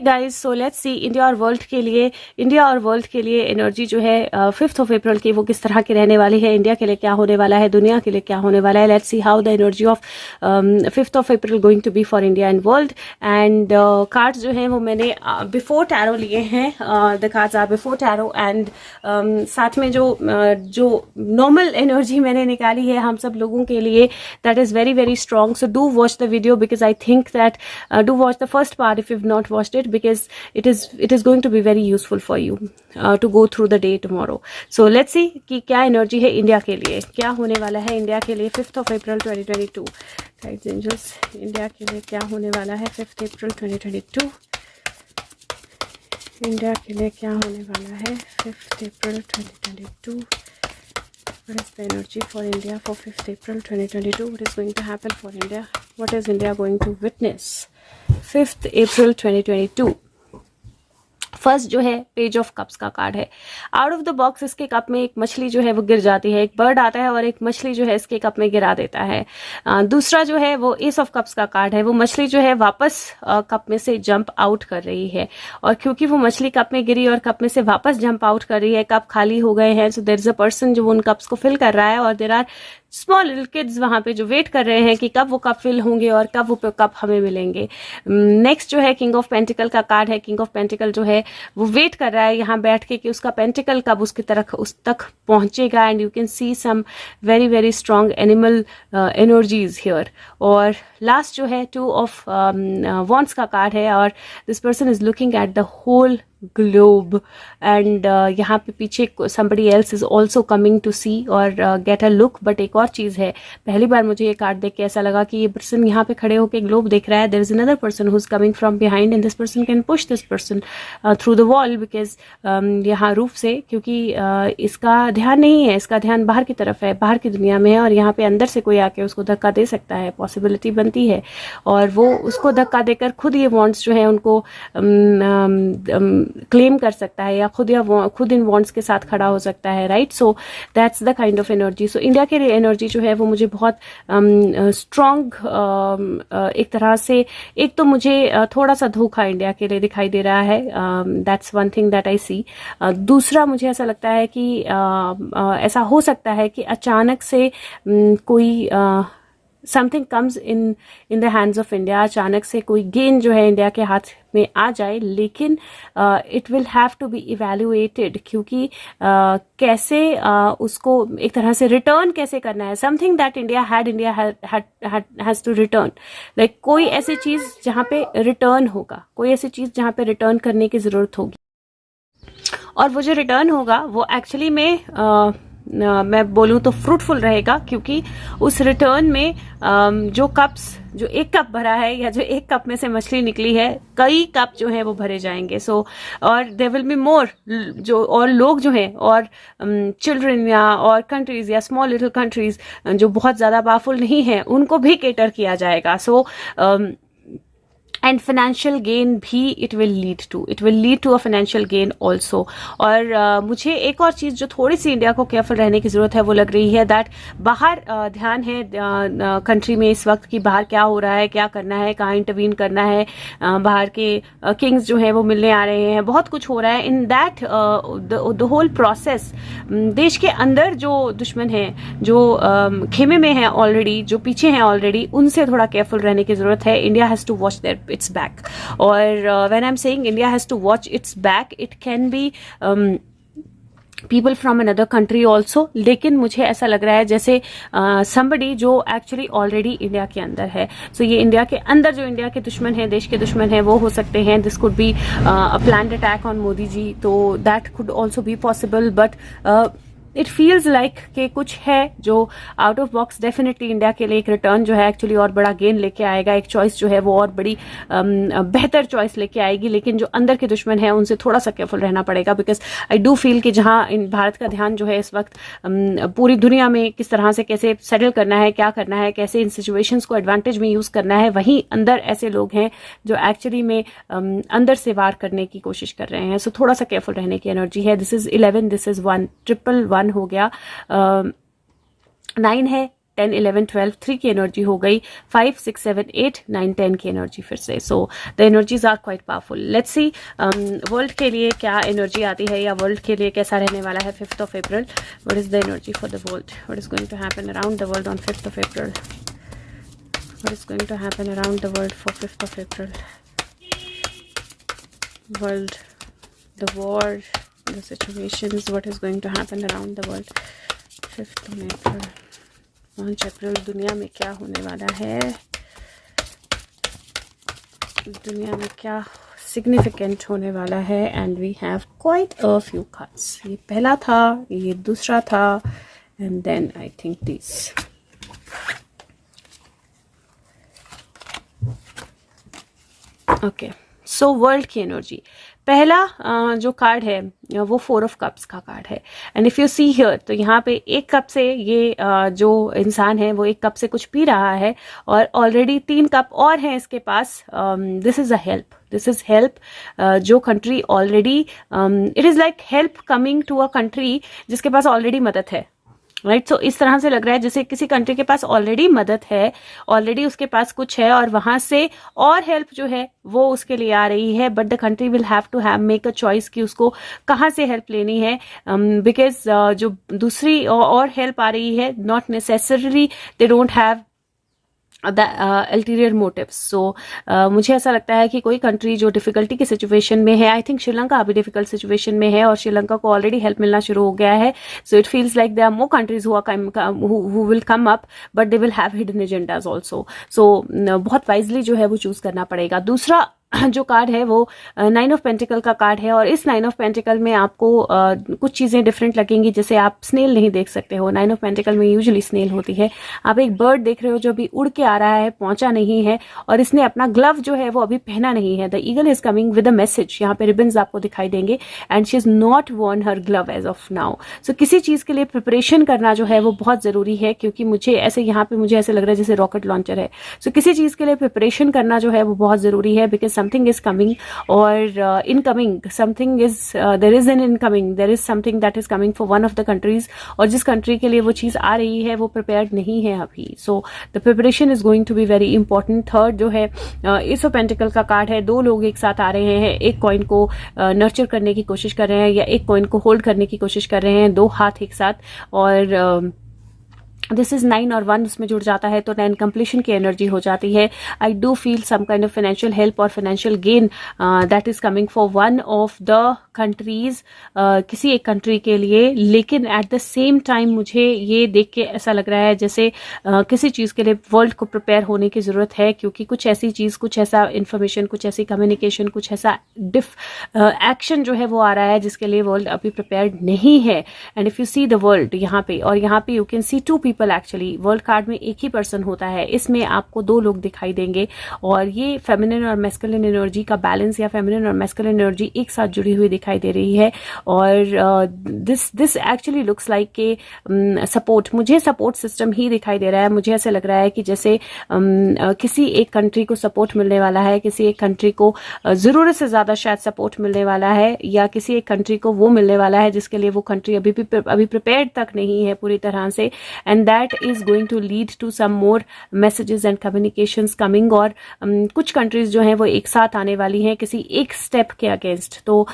Guys so let's see India और world के लिए एनर्जी जो है 5th ऑफ अप्रैल की वो किस तरह की रहने वाली है, इंडिया के लिए क्या होने वाला है, दुनिया के लिए क्या होने वाला है. Let's see how the energy of 5th of April going to be for India and world. And cards जो हैं वो मैंने बिफोर टैरो लिए हैं. The cards are before tarot and साथ में जो नॉर्मल एनर्जी मैंने निकाली है हम सब लोगों के लिए, that is very very strong. So do watch the video because I think that do watch the first part if you've not watched it, because it is going to be very useful for you to go through the day tomorrow. So let's see कि क्या energy है India के लिए, क्या होने वाला है India के लिए 5th of April 2022. Guides angels, India के लिए क्या होने वाला है 5th अप्रैल 2022. इंडिया के लिए क्या होने वाला है 5th April 2022. What is the energy for India for 5th April 2022? What is going to happen for India? What is India going to witness 5th April 2022? First जो है पेज ऑफ कप्स का card है. Out of the box इसके cup में एक मछली जो है वो गिर जाती है, एक बर्ड आता है और एक मछली जो है इसके कप में गिरा देता है. दूसरा जो है वो एस ऑफ कप्स का कार्ड है. वो मछली जो है वापस कप में से जंप आउट कर रही है, और क्योंकि वो मछली कप में गिरी और कप में से वापस जंप आउट कर रही है, कप खाली हो गए हैं. So there is a person जो उन कप्स को फिल कर रहा है, और there are small little kids वहां पे जो वेट कर रहे हैं कि कब वो कप फिल होंगे और कब वो कप हमें मिलेंगे. नेक्स्ट जो है किंग ऑफ पेंटिकल का कार्ड है. किंग ऑफ पेंटिकल जो है वो वेट कर रहा है यहाँ बैठ के कि उसका पेंटिकल कब उसकी तरफ उस तक पहुंचेगा. And you can see some very very strong animal energies here. और लास्ट जो है 2 ऑफ वॉन्ड्स का कार्ड है, और this person is looking at the whole globe. And यहाँ पे पीछे somebody else is also coming to see और get a look. बट एक और चीज़ है, पहली बार मुझे ये कार्ड देख के ऐसा लगा कि ये पर्सन यहाँ पे खड़े होकर ग्लोब देख रहा है. there is another person who's coming from behind and this person can push this person through the wall because यहाँ रूफ से, क्योंकि इसका ध्यान नहीं है, इसका ध्यान बाहर की तरफ है, बाहर की दुनिया में है, और यहाँ पे अंदर से कोई आके उसको धक्का दे सकता है, पॉसिबिलिटी बनती है. और वो उसको धक्का देकर खुद ये वॉन्ट्स जो है उनको क्लेम कर सकता है, या खुद इन वॉन्ट्स के साथ खड़ा हो सकता है. Right. So that's the kind of energy. So India के लिए एनर्जी जो है वो मुझे बहुत स्ट्रॉन्ग एक तरह से, एक तो मुझे थोड़ा सा धोखा इंडिया के लिए दिखाई दे रहा है. That's one thing that I see. दूसरा मुझे ऐसा लगता है कि ऐसा हो सकता है कि अचानक से कोई something comes in the hands of India. अचानक से कोई गेन जो है इंडिया के हाथ में आ जाए, लेकिन it will have to be evaluated, क्योंकि कैसे उसको एक तरह से रिटर्न कैसे करना है. Something that India has to return. Like कोई ऐसी चीज जहाँ पे रिटर्न होगा, कोई ऐसी चीज जहाँ पे रिटर्न करने की जरूरत होगी, और वो जो रिटर्न होगा वो एक्चुअली में मैं बोलूँ तो फ्रूटफुल रहेगा, क्योंकि उस रिटर्न में जो एक कप भरा है, या जो एक कप में से मछली निकली है, कई कप जो है वो भरे जाएंगे. सो और देयर विल बी मोर, जो और लोग जो हैं, और चिल्ड्रन या और कंट्रीज या स्मॉल लिटिल कंट्रीज जो बहुत ज्यादा पावरफुल नहीं है, उनको भी केटर किया जाएगा. सो एंड फाइनेंशियल गेन भी it will lead to a financial gain also. और मुझे एक और चीज जो थोड़ी सी इंडिया को केयरफुल रहने की जरूरत है वो लग रही है, दैट बाहर ध्यान है कंट्री में इस वक्त कि बाहर क्या हो रहा है, क्या करना है, कहाँ इंटरवीन करना है. बाहर के किंग्स जो है वो मिलने आ रहे हैं, बहुत कुछ हो रहा है. In that the whole process देश के अंदर जो दुश्मन है, जो खेमे में है ऑलरेडी, जो पीछे हैं ऑलरेडी, उनसे थोड़ा केयरफुल रहने की जरूरत है. India has to watch there its back. Or when I'm saying India has to watch its back, it can be people from another country also. लेकिन मुझे ऐसा लग रहा है जैसे somebody जो actually already इंडिया के अंदर है. So ये इंडिया के अंदर जो इंडिया के दुश्मन है, देश के दुश्मन है, वो हो सकते हैं. This could be a planned attack on Modi ji, तो that could also be possible. But it feels like कि कुछ है जो out of box definitely India के लिए एक रिटर्न जो है एक्चुअली और बड़ा गेन लेके आएगा. एक चॉइस जो है वो और बड़ी बेहतर चॉइस लेके आएगी. लेकिन जो अंदर के दुश्मन है उनसे थोड़ा सा केयरफुल रहना पड़ेगा, बिकॉज आई डू फील कि जहां भारत का ध्यान जो है इस वक्त पूरी दुनिया में किस तरह से कैसे सेटल करना है, क्या करना है, कैसे इन सिचुएशंस को एडवांटेज में यूज करना है, वहीं अंदर ऐसे लोग हैं जो एक्चुअली में अंदर से वार करने की कोशिश कर रहे हैं. सो थोड़ा सा केयरफुल रहने की एनर्जी है. दिस इज 11, दिस इज 1, 111 हो गया. 9 है, 10, 11, 12, 3 की एनर्जी हो गई, 5, 6, 7, 8, 9, 10 की एनर्जी फिर से. So the energies are quite powerful. Let's see world के लिए क्या एनर्जी आती है या वर्ल्ड के लिए कैसा रहने वाला है 5th of April. What is the energy for the world? What is going to happen around the world on 5th of April? What is going to happen around the world for 5th of April? World, the war, the situations, what is going to happen around the world 5th of April. 5 अप्रैल दुनिया में क्या होने वाला है, दुनिया में क्या significant होने वाला है. And we have quite a few cards. ये पहला था, ये दूसरा था, and then I think this. Okay, so world की एनर्जी. पहला जो कार्ड है वो 4 of Cups का कार्ड है. And if you see here, तो यहाँ पे एक कप से ये जो इंसान है वो एक कप से कुछ पी रहा है और ऑलरेडी 3 कप और हैं इसके पास. This is a help, this is help. जो country already, it is like help coming to a country जिसके पास ऑलरेडी मदद है, राइट. सो इस तरह से लग रहा है जैसे किसी कंट्री के पास ऑलरेडी मदद है, ऑलरेडी उसके पास कुछ है और वहां से और हेल्प जो है वो उसके लिए आ रही है. But the country will have to have make a choice कि उसको कहाँ से हेल्प लेनी है. बिकॉज जो दूसरी और हेल्प आ रही है, not necessarily they don't have the ulterior motives. So मुझे ऐसा लगता है कि कोई कंट्री जो डिफिकल्टी की सिचुएशन में है, आई थिंक श्रीलंका अभी डिफिकल्ट सिचुएशन में है और श्रीलंका को ऑलरेडी हेल्प मिलना शुरू हो गया है. So it feels like there are more countries who will come up, but they will have hidden agendas also. So बहुत वाइजली जो है वो चूज करना पड़ेगा. दूसरा जो कार्ड है वो 9 of Pentacle का कार्ड है और इस 9 of Pentacle में आपको कुछ चीज़ें डिफरेंट लगेंगी. जैसे आप स्नेल नहीं देख सकते हो, 9 of Pentacle में यूजुअली स्नेल होती है. आप एक बर्ड देख रहे हो जो अभी उड़ के आ रहा है, पहुंचा नहीं है और इसने अपना ग्लव जो है वो अभी पहना नहीं है. The eagle is coming with a message. यहाँ पे रिबन्स आपको दिखाई देंगे and she is not worn her glove as of now. So किसी चीज़ के लिए प्रिपरेशन करना जो है वो बहुत ज़रूरी है, क्योंकि मुझे ऐसे यहाँ पे मुझे ऐसे लग रहा है जैसे रॉकेट लॉन्चर है. सो किसी चीज़ के लिए प्रिपरेशन करना जो है वो बहुत ज़रूरी है, because something is coming or incoming, something is there is an incoming, there is something that is coming for one of the countries और जिस कंट्री के लिए वो चीज़ आ रही है वो प्रिपेयर्ड नहीं है अभी. So the preparation is going to be very important. Third जो है एस ऑफ पेंटिकल का कार्ड है. 2 लोग एक साथ आ रहे हैं, एक कॉइन को नर्चर करने की कोशिश कर रहे हैं या एक कॉइन को होल्ड करने की कोशिश कर रहे हैं, 2 हाथ एक साथ. और दिस इज 9 और 1 उसमें जुड़ जाता है तो 9 कंप्लीशन की एनर्जी हो जाती है. I do feel some kind of financial help और financial gain that is coming for one of the countries, किसी एक कंट्री के लिए. लेकिन एट द सेम टाइम मुझे ये देख के ऐसा लग रहा है जैसे किसी चीज़ के लिए वर्ल्ड को प्रिपेयर होने की ज़रूरत है, क्योंकि कुछ ऐसी चीज़, कुछ ऐसा इन्फॉर्मेशन, कुछ ऐसी कम्युनिकेशन, कुछ ऐसा एक्शन जो है वो आ रहा है जिसके लिए वर्ल्ड अभी प्रिपेयर्ड नहीं है. And if you see the world यहाँ पे, और यहाँ पे you can C 2 people. Actually world card में एक ही पर्सन होता है, इसमें आपको 2 लोग दिखाई देंगे और ये फेमिनिन और मैस्कुलिन एनर्जी का बैलेंस या फेमिनिन और मैस्कुलिन एनर्जी एक साथ जुड़ी हुई दिखाई दे रही है. और दिस एक्चुअली लुक्स लाइक के सपोर्ट, मुझे सपोर्ट सिस्टम ही दिखाई दे रहा है. मुझे ऐसे लग रहा है कि जैसे किसी एक कंट्री को सपोर्ट मिलने वाला है, किसी एक कंट्री को ज़रूरत से ज़्यादा शायद सपोर्ट मिलने वाला है, या किसी एक कंट्री को वो मिलने वाला है जिसके लिए वो कंट्री अभी प्रिपेयर्ड तक नहीं है पूरी तरह से. And that is going to lead to some more messages and communications coming. और कुछ कंट्रीज जो हैं वो एक साथ आने वाली हैं किसी एक स्टेप के अगेंस्ट. तो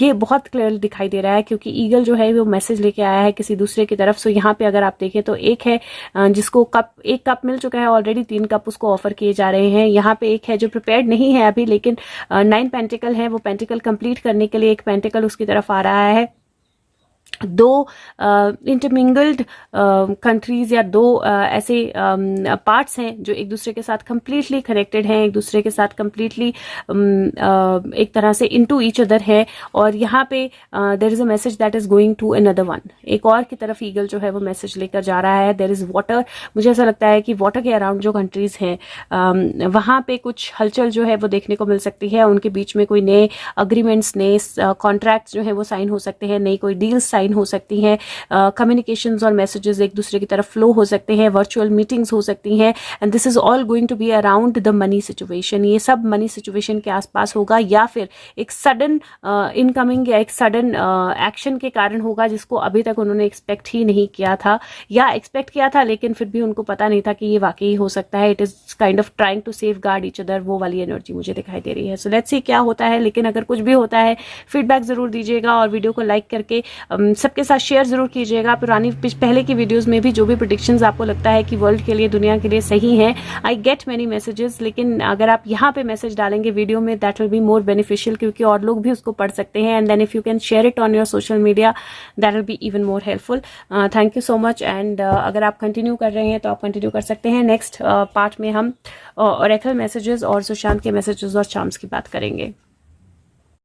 ये बहुत क्लियर दिखाई दे रहा है क्योंकि ईगल जो है वो मैसेज लेके आया है किसी दूसरे की तरफ. सो यहाँ पे अगर आप देखें तो एक है जिसको एक कप मिल चुका है ऑलरेडी, 3 कप उसको ऑफर किए जा रहे हैं. यहाँ पे एक है जो प्रिपेयर्ड नहीं है अभी, लेकिन 9 पेंटिकल है, वो पेंटिकल कंप्लीट करने के लिए एक पेंटिकल उसकी तरफ आ रहा है. 2 इंटरमिंगल्ड कंट्रीज या 2 ऐसे पार्ट्स हैं जो एक दूसरे के साथ कंप्लीटली कनेक्टेड हैं, एक दूसरे के साथ कंप्लीटली एक तरह से इनटू ईच अदर है. और यहाँ पे there is a message that is going to another one. एक और की तरफ ईगल जो है वो मैसेज लेकर जा रहा है. There is water. मुझे ऐसा लगता है कि वाटर के अराउंड जो कंट्रीज हैं वहाँ पे कुछ हलचल जो है वो देखने को मिल सकती है. उनके बीच में कोई नए अग्रीमेंट्स, नए कॉन्ट्रैक्ट्स जो है वो साइन हो सकते हैं, नई कोई डील्स साइन ओपन हो सकती हैं, कम्युनिकेशंस और मैसेजेस एक दूसरे की तरफ फ्लो हो सकते हैं, वर्चुअल मीटिंग्स हो सकती हैं, and this is all going to be around the money situation. ये सब मनी सिचुएशन के आसपास होगा, या फिर एक सडन इनकमिंग या एक सडन एक्शन के कारण होगा जिसको अभी तक उन्होंने एक्सपेक्ट ही नहीं किया था, या एक्सपेक्ट किया था लेकिन फिर भी उनको पता नहीं था कि ये वाकई हो सकता है। It is kind of trying to safeguard each other, वो वाली एनर्जी मुझे दिखाई दे रही है। सो लेट्स सी क्या होता है, लेकिन अगर कुछ भी होता है फीडबैक जरूर दीजिएगा और वीडियो को लाइक करके सबके साथ शेयर जरूर कीजिएगा। पहले की वीडियोस में भी जो भी प्रेडिक्शंस आपको लगता है कि वर्ल्ड के लिए, दुनिया के लिए सही है, आई गेट मेनी मैसेजेस, लेकिन अगर आप यहाँ पे मैसेज डालेंगे वीडियो में, that will be more beneficial, क्योंकि और लोग भी उसको पढ़ सकते हैं, and then if you can share it on your social media that will be even more helpful. Thank you so much. And अगर आप कंटिन्यू कर रहे हैं तो आप कंटिन्यू कर सकते हैं। नेक्स्ट पार्ट में हम ऑरेकल मैसेजेस और सुशांत के मैसेजेस और चार्म्स की बात करेंगे।